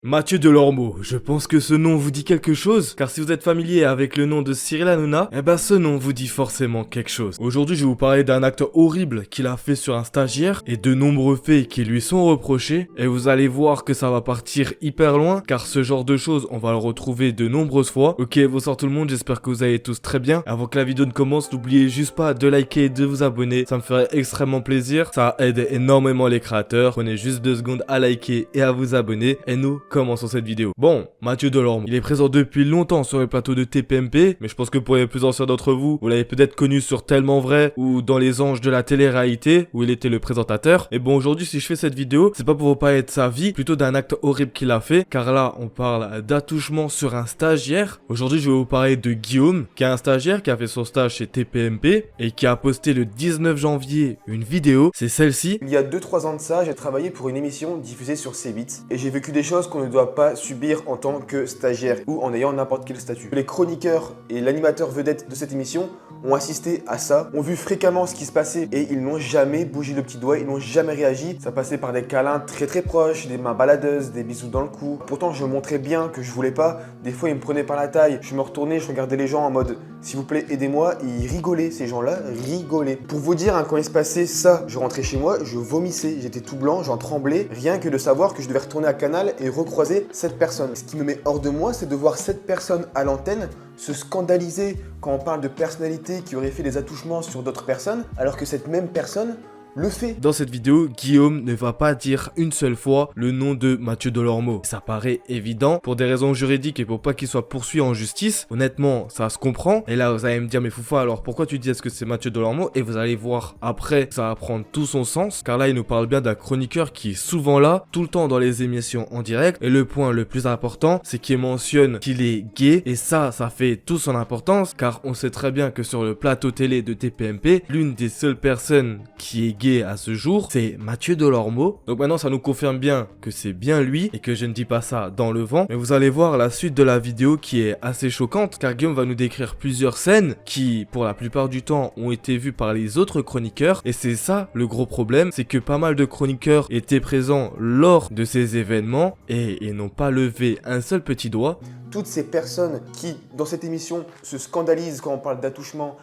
Mathieu Delormeau, je pense que ce nom vous dit quelque chose, car si vous êtes familier avec le nom de Cyril Hanouna, eh ben ce nom vous dit forcément quelque chose. Aujourd'hui, je vais vous parler d'un acte horrible qu'il a fait sur un stagiaire et de nombreux faits qui lui sont reprochés, et vous allez voir que ça va partir hyper loin, car ce genre de choses, on va le retrouver de nombreuses fois. Ok, bonsoir tout le monde, j'espère que vous allez tous très bien. Avant que la vidéo ne commence, n'oubliez juste pas de liker et de vous abonner, ça me ferait extrêmement plaisir, ça aide énormément les créateurs. Prenez juste 2 secondes à liker et à vous abonner, et nous commençons cette vidéo. Bon, Mathieu Delormeau, il est présent depuis longtemps sur le plateau de TPMP, mais je pense que pour les plus anciens d'entre vous, vous l'avez peut-être connu sur Tellement Vrai ou dans Les Anges de la télé-réalité, où il était le présentateur. Et bon, aujourd'hui, si je fais cette vidéo, c'est pas pour vous parler de sa vie, plutôt d'un acte horrible qu'il a fait, car là, on parle d'attouchement sur un stagiaire. Aujourd'hui, je vais vous parler de Guillaume, qui est un stagiaire qui a fait son stage chez TPMP et qui a posté le 19 janvier une vidéo. C'est celle-ci. Il y a 2-3 ans de ça, j'ai travaillé pour une émission diffusée sur C8 et j'ai vécu des choses qu'on ne doit pas subir en tant que stagiaire ou en ayant n'importe quel statut. Les chroniqueurs et l'animateur vedette de cette émission ont assisté à ça, ont vu fréquemment ce qui se passait et ils n'ont jamais bougé le petit doigt, ils n'ont jamais réagi. Ça passait par des câlins très proches, des mains baladeuses, des bisous dans le cou. Pourtant, je montrais bien que je voulais pas. Des fois, ils me prenaient par la taille, je me retournais, je regardais les gens en mode s'il vous plaît, aidez-moi. Ils rigolaient, ces gens-là rigolaient. Pour vous dire, quand il se passait ça, je rentrais chez moi, je vomissais, j'étais tout blanc, j'en tremblais, rien que de savoir que je devais retourner à Canal et recroiser cette personne. Ce qui me met hors de moi, c'est de voir cette personne à l'antenne se scandaliser quand on parle de personnalité qui aurait fait des attouchements sur d'autres personnes, alors que cette même personne le fait. Dans cette vidéo, Guillaume ne va pas dire une seule fois le nom de Mathieu Delormeau. Ça paraît évident pour des raisons juridiques et pour pas qu'il soit poursuivi en justice. Honnêtement, ça se comprend. Et là, vous allez me dire, mais Foufa, alors pourquoi tu dis est-ce que c'est Mathieu Delormeau? Et vous allez voir après, ça va prendre tout son sens. Car là, il nous parle bien d'un chroniqueur qui est souvent là, tout le temps dans les émissions en direct. Et le point le plus important, c'est qu'il mentionne qu'il est gay. Et ça fait toute son importance. Car on sait très bien que sur le plateau télé de TPMP, l'une des seules personnes qui est gay à ce jour, c'est Mathieu Delormeau. Donc maintenant, ça nous confirme bien que c'est bien lui et que je ne dis pas ça dans le vent. Mais vous allez voir la suite de la vidéo qui est assez choquante, car Guillaume va nous décrire plusieurs scènes qui, pour la plupart du temps, ont été vues par les autres chroniqueurs. Et c'est ça le gros problème, c'est que pas mal de chroniqueurs étaient présents lors de ces événements et ils n'ont pas levé un seul petit doigt. Toutes ces personnes qui, dans cette émission, se scandalisent quand on parle d'attouchement,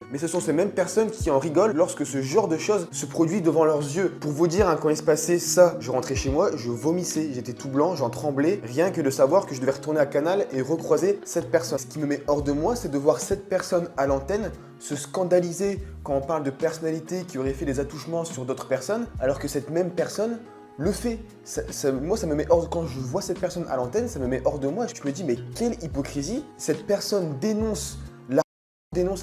mais ce sont ces mêmes personnes qui en rigolent lorsque ce genre de choses se produit devant leurs yeux. Pour vous dire, quand il se passait ça, je rentrais chez moi, je vomissais, j'étais tout blanc, j'en tremblais, rien que de savoir que je devais retourner à Canal et recroiser cette personne. Ce qui me met hors de moi, c'est de voir cette personne à l'antenne se scandaliser quand on parle de personnalité qui aurait fait des attouchements sur d'autres personnes, alors que cette même personne le fait. Moi, ça me met hors. Quand je vois cette personne à l'antenne, ça me met hors de moi. Je me dis, mais quelle hypocrisie! Cette personne dénonce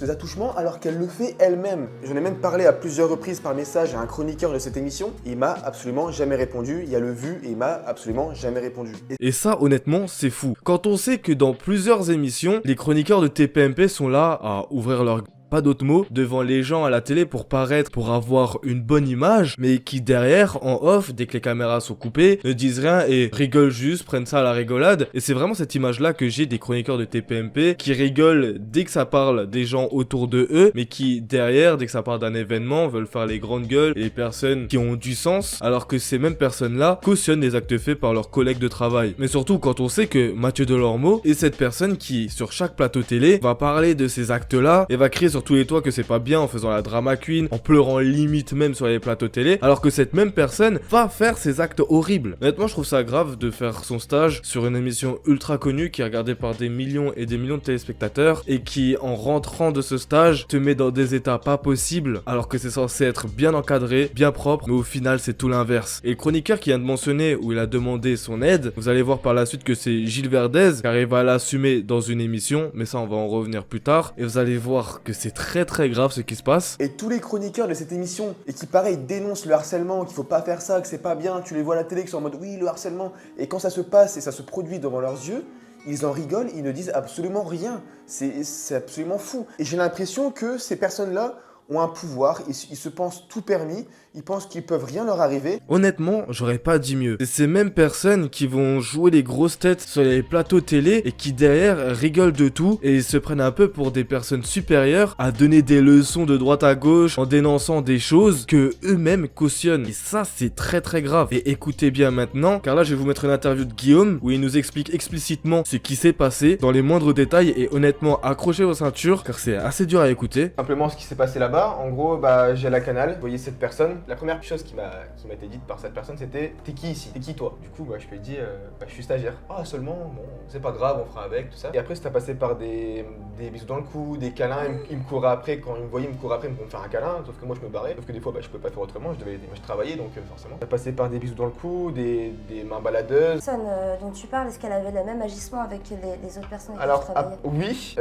les attouchements alors qu'elle le fait elle-même. J'en ai même parlé à plusieurs reprises par message à un chroniqueur de cette émission. Il m'a absolument jamais répondu. Il y a le vu et il m'a absolument jamais répondu. Et ça, honnêtement, c'est fou. Quand on sait que dans plusieurs émissions, les chroniqueurs de TPMP sont là à ouvrir leur... pas d'autres mots, devant les gens à la télé pour paraître, pour avoir une bonne image, mais qui derrière, en off, dès que les caméras sont coupées, ne disent rien et rigolent juste, prennent ça à la rigolade. Et c'est vraiment cette image-là que j'ai des chroniqueurs de TPMP qui rigolent dès que ça parle des gens autour de eux, mais qui derrière, dès que ça parle d'un événement, veulent faire les grandes gueules et les personnes qui ont du sens, alors que ces mêmes personnes-là cautionnent les actes faits par leurs collègues de travail. Mais surtout quand on sait que Mathieu Delormeau est cette personne qui, sur chaque plateau télé, va parler de ces actes-là et va crier sur tous les toits que c'est pas bien en faisant la drama queen, en pleurant limite même sur les plateaux télé, alors que cette même personne va faire ces actes horribles. Honnêtement, je trouve ça grave de faire son stage sur une émission ultra connue qui est regardée par des millions et des millions de téléspectateurs et qui, en rentrant de ce stage, te met dans des états pas possibles, alors que c'est censé être bien encadré, bien propre, mais au final, c'est tout l'inverse. Et le chroniqueur qui vient de mentionner où il a demandé son aide, vous allez voir par la suite que c'est Gilles Verdez, car il va l'assumer dans une émission, mais ça, on va en revenir plus tard, et vous allez voir que c'est très grave ce qui se passe. Et tous les chroniqueurs de cette émission, et qui pareil dénoncent le harcèlement, qu'il faut pas faire ça, que c'est pas bien, tu les vois à la télé qui sont en mode oui le harcèlement, et quand ça se passe et ça se produit devant leurs yeux, ils en rigolent, ils ne disent absolument rien. C'est absolument fou. Et j'ai l'impression que ces personnes-là ont un pouvoir, ils se pensent tout permis, ils pensent qu'ils peuvent rien leur arriver. Honnêtement, j'aurais pas dit mieux. C'est ces mêmes personnes qui vont jouer les grosses têtes sur les plateaux télé et qui derrière rigolent de tout et se prennent un peu pour des personnes supérieures à donner des leçons de droite à gauche en dénonçant des choses que eux-mêmes cautionnent. Et ça, c'est très très grave. Et écoutez bien maintenant, car là, je vais vous mettre une interview de Guillaume où il nous explique explicitement ce qui s'est passé dans les moindres détails et honnêtement, accrochez vos ceintures car c'est assez dur à écouter. Simplement ce qui s'est passé là-bas, en gros, j'ai la canal, vous voyez cette personne. La première chose qui m'a été dite par cette personne, c'était « T'es qui ici? T'es qui toi ?» Du coup, je lui ai dit « Je suis stagiaire. » « Ah, seulement, bon, c'est pas grave, on fera avec, tout ça. » Et après, c'était passé par des bisous dans le cou, des câlins, il me courait après, quand il me voyait, il me courait après pour me faire un câlin, sauf que moi je me barrais, sauf que des fois, je pouvais pas faire autrement, je travaillais, donc forcément. Ça passait par des bisous dans le cou, des mains baladeuses. La personne dont tu parles, est-ce qu'elle avait le même agissement avec les autres personnes avec qui tu Alors, travaillais? oui,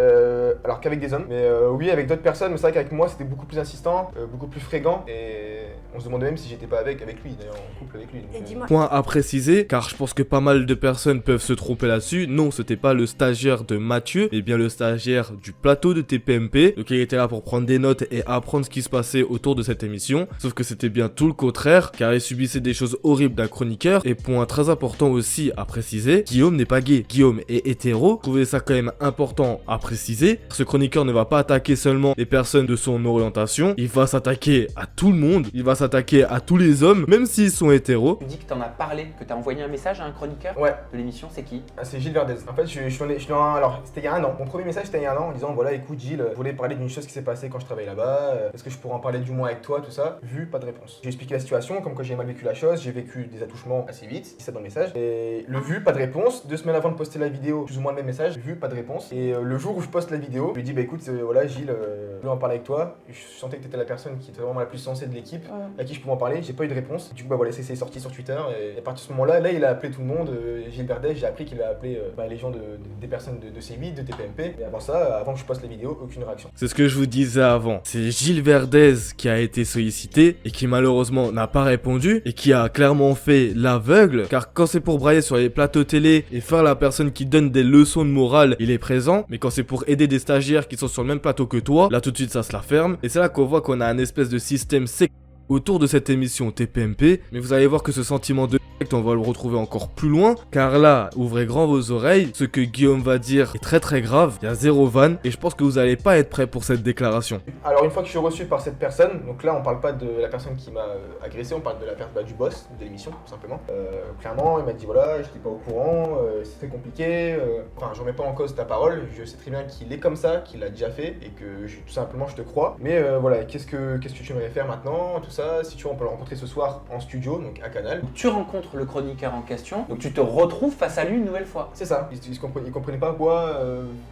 alors qu'avec des hommes, mais oui, avec d'autres personnes, mais c'est vrai qu'avec moi, c'était beaucoup plus insistant, beaucoup plus fréquent, et on se demandait même si j'étais pas avec lui, d'ailleurs, en couple avec lui. Donc, Et dis-moi, Point à préciser, car je pense que pas mal de personnes peuvent se tromper là-dessus. Non, c'était pas le stagiaire de Mathieu, mais bien le stagiaire du plateau de TPMP. Donc il était là pour prendre des notes et apprendre ce qui se passait autour de cette émission. Sauf que c'était bien tout le contraire, car il subissait des choses horribles d'un chroniqueur. Et point très important aussi à préciser, Guillaume n'est pas gay. Guillaume est hétéro. Je trouvais ça quand même important à préciser. Ce chroniqueur ne va pas attaquer seulement les personnes de son orientation. Il va s'attaquer à tout le monde. Il va s'attaquer à tous les hommes, même s'ils sont hétéros. Tu dis que t'en as parlé, que t'as envoyé un message à un chroniqueur Ouais. de l'émission, c'est qui? Ah, c'est Gilles Verdez. En fait, alors, c'était il y a un an. Mon premier message, c'était il y a un an en disant voilà, écoute, Gilles, je voulais parler d'une chose qui s'est passée quand je travaillais là-bas. Est-ce que je pourrais en parler du moins avec toi, tout ça? Vu, pas de réponse. J'ai expliqué la situation, comme quoi j'ai mal vécu la chose, j'ai vécu des attouchements assez vite, c'est ça dans le message. Et le vu, pas de réponse. 2 semaines avant de poster la vidéo, plus ou moins le même message, vu, pas de réponse. Et le jour où je poste la vidéo, je lui dis bah écoute, voilà, Gilles, je voulais en parler avec toi. Je sentais que t'étais la personne qui était vraiment la plus sensée de l'équipe, à qui je pouvais en parler. J'ai pas eu de réponse. Du coup, voilà, c'est sorti sur Twitter. Et à partir de ce moment-là, il a appelé tout le monde. Gilles Verdez, j'ai appris qu'il a appelé les gens des personnes de C8, de TPMP. Et avant ça, avant que je poste la vidéo, aucune réaction. C'est ce que je vous disais avant. C'est Gilles Verdez qui a été sollicité et qui malheureusement n'a pas répondu et qui a clairement fait l'aveugle. Car quand c'est pour brailler sur les plateaux télé et faire la personne qui donne des leçons de morale, il est présent. Mais quand c'est pour aider des stagiaires qui sont sur le même plateau que toi, là tout de suite ça se la ferme. Et c'est là qu'on voit qu'on a un espèce de système sectaire autour de cette émission TPMP, mais vous allez voir que ce sentiment de on va le retrouver encore plus loin, car là, ouvrez grand vos oreilles, ce que Guillaume va dire est très très grave, il y a zéro vanne, et je pense que vous allez pas être prêts pour cette déclaration. Alors une fois que je suis reçu par cette personne, donc là on parle pas de la personne qui m'a agressé, on parle de la personne du boss de l'émission, tout simplement. Clairement, il m'a dit voilà, je n'étais pas au courant, c'est très compliqué, enfin je remets pas en cause ta parole, je sais très bien qu'il est comme ça, qu'il l'a déjà fait, et que tout simplement je te crois. Mais voilà, qu'est-ce que tu aimerais faire maintenant, tout ça, si tu veux on peut le rencontrer ce soir en studio, donc à Canal. Tu rencontres le chroniqueur en question, donc tu te retrouves face à lui une nouvelle fois. C'est ça, il comprenait pas quoi,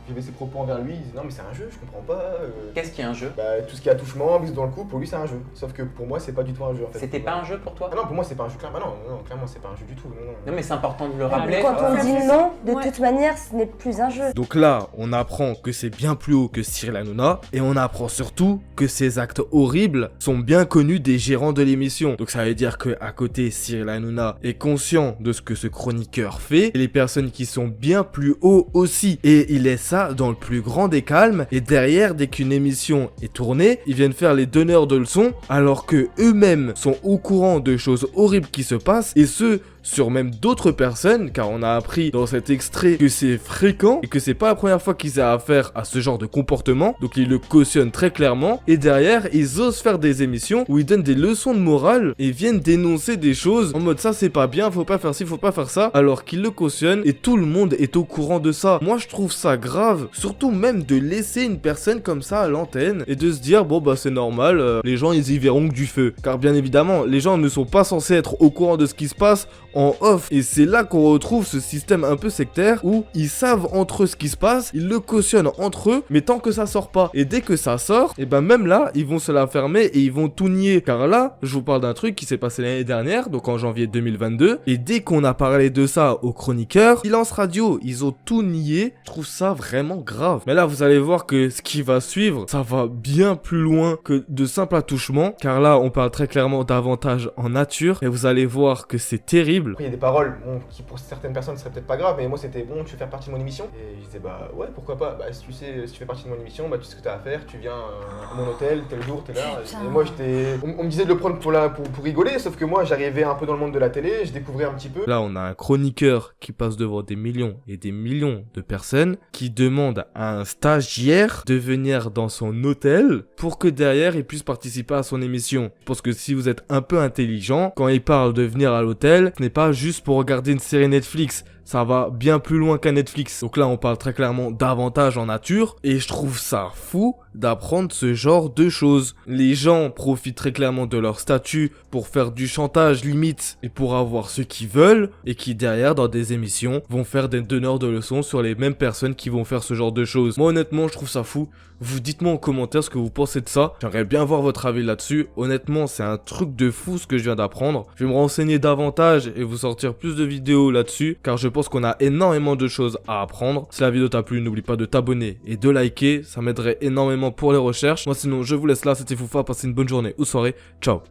j'avais ses propos envers lui, il disait non mais c'est un jeu, je comprends pas. Qu'est-ce qui est un jeu? Tout ce qui est attouchement, bisous dans le cou, pour lui c'est un jeu. Sauf que pour moi c'est pas du tout un jeu en fait. C'était pas un jeu pour toi? Ah non, pour moi c'est pas un jeu, clairement, clairement c'est pas un jeu du tout. Non mais c'est important de le rappeler. quand on dit non, de toute manière, ce n'est plus un jeu. Donc là, on apprend que c'est bien plus haut que Cyril Hanouna, et on apprend surtout que ces actes horribles sont bien connus des gérants de l'émission. Donc ça veut dire que à côté, Cyril Hanouna est conscient de ce que ce chroniqueur fait, et les personnes qui sont bien plus haut aussi. Et il est ça dans le plus grand des calmes, et derrière, dès qu'une émission est tournée, ils viennent faire les donneurs de leçons, alors que eux-mêmes sont au courant de choses horribles qui se passent, et ce, sur même d'autres personnes, car on a appris dans cet extrait que c'est fréquent et que c'est pas la première fois qu'ils aient affaire à ce genre de comportement, donc ils le cautionnent très clairement, et derrière ils osent faire des émissions où ils donnent des leçons de morale et viennent dénoncer des choses en mode ça c'est pas bien, faut pas faire ci, faut pas faire ça, alors qu'ils le cautionnent et tout le monde est au courant de ça. Moi je trouve ça grave, surtout même de laisser une personne comme ça à l'antenne et de se dire bon bah c'est normal, les gens ils y verront que du feu, car bien évidemment les gens ne sont pas censés être au courant de ce qui se passe en off, et c'est là qu'on retrouve ce système un peu sectaire où ils savent entre eux ce qui se passe, ils le cautionnent entre eux, mais tant que ça sort pas, et dès que ça sort, et ben même là ils vont se la fermer et ils vont tout nier, car là je vous parle d'un truc qui s'est passé l'année dernière, donc en janvier 2022, et dès qu'on a parlé de ça aux chroniqueurs, silence radio, ils ont tout nié. Je trouve ça vraiment grave, mais là vous allez voir que ce qui va suivre, ça va bien plus loin que de simples attouchements, car là on parle très clairement d'avantages en nature, et vous allez voir que c'est terrible. horrible. Après, il y a des paroles qui pour certaines personnes seraient peut-être pas graves, mais moi c'était bon, tu veux faire partie de mon émission? Et je disais bah ouais, pourquoi pas, bah si tu fais partie de mon émission, bah tu sais ce que t'as à faire, tu viens à mon hôtel, tel jour, t'es là. Putain. Et moi on me disait de le prendre pour rigoler, sauf que moi j'arrivais un peu dans le monde de la télé, je découvrais un petit peu. Là, on a un chroniqueur qui passe devant des millions et des millions de personnes qui demande à un stagiaire de venir dans son hôtel pour que derrière il puisse participer à son émission. Je pense que si vous êtes un peu intelligent, quand il parle de venir à l'hôtel, ce n'est pas juste pour regarder une série Netflix. Ça va bien plus loin qu'un Netflix. Donc là, on parle très clairement d'avantages en nature. Et je trouve ça fou d'apprendre ce genre de choses. Les gens profitent très clairement de leur statut pour faire du chantage limite et pour avoir ce qu'ils veulent. Et qui derrière, dans des émissions, vont faire des donneurs de leçons sur les mêmes personnes qui vont faire ce genre de choses. Moi, honnêtement, je trouve ça fou. Vous dites-moi en commentaire ce que vous pensez de ça. J'aimerais bien voir votre avis là-dessus. Honnêtement, c'est un truc de fou ce que je viens d'apprendre. Je vais me renseigner davantage et vous sortir plus de vidéos là-dessus. Car je pense qu'on a énormément de choses à apprendre. Si la vidéo t'a plu, n'oublie pas de t'abonner et de liker. Ça m'aiderait énormément pour les recherches. Moi sinon, je vous laisse là. C'était Foufa. Passez une bonne journée ou soirée. Ciao.